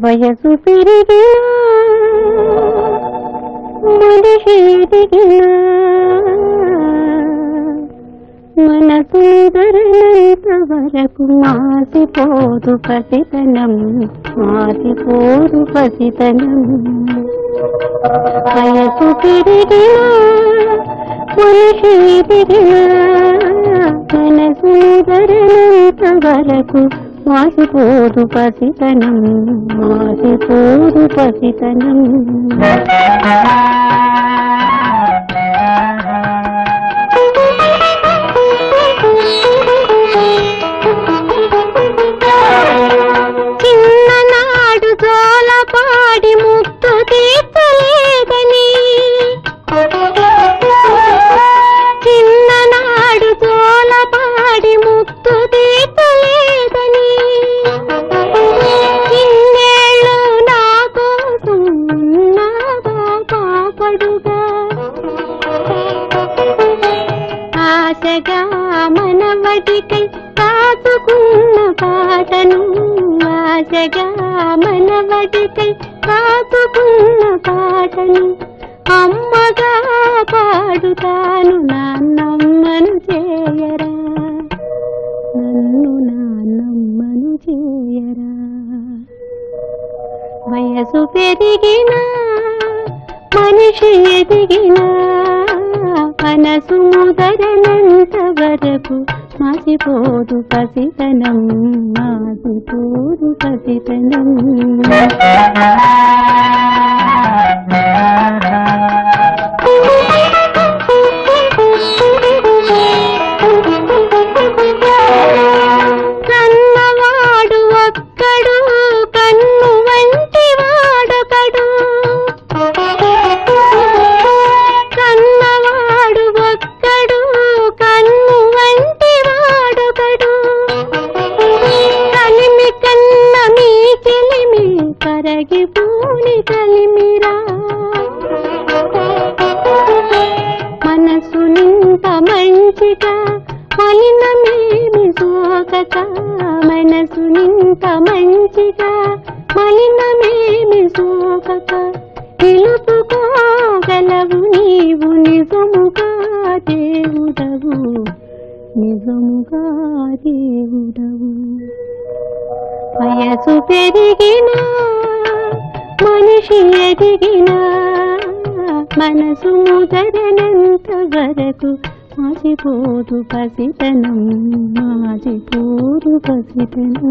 వయసు పెరిగినా మనిషి ఎదిగినా మనసు ధరనంత వరకు మాసిపోదు పసితనం, మాసిపోదు పసితనం. వయసు పెరిగినా మనిషి ఎదిగినా మనసు ధరనంత వరకు మాసిపోదు పసితనం, మాసిపోదు పసితనం. చిన్ననాడు జోలపాడి ముక్కు తీర్చలేదని, చిన్ననాడు జోలపాడి ముక్కు తీర్చలేదని, ఇన్నేళ్ళు నా కోసం నాగా కాపడుగా ఆశగా మనవడికై కాచుకున్న పాటను, ఆశగా మనవడికై కాచుకున్న పాటను అమ్మగా పాడుతాను. నాన్నమ్మను చేయరా, నన్ను నాన్నమ్మను చేయరా. వయసు పెరిగినా మనిషి ఎదిగినా మనసు ముదరనంత వరకు మాసిపోదు పసితనం, మాసిపోదు పసితనం. కన్నవాడు ఒక్కడు కన్ను వంటి వాడొకడు, కన్నవాడు ఒక్కడు కన్ను వంటి వాడొకడు. కలిమి కన్న మీ చెలిమి కరగిపోని కలిమిరా, మనసు నింత మంచిగా మలినమేమి సోకక, మనసు నింత మంచిగా మలినమేమి సోకక. పిలుపుకోగలవు నీవు నిజముగా దేవుడవు, నిజముగా దేవుడవు. వయసు పెరిగినా మనిషి ఎదిగినా మనసు ముదరనంత వరకు మాసిపోదు పసితనం, మాసిపోదు పసితనం.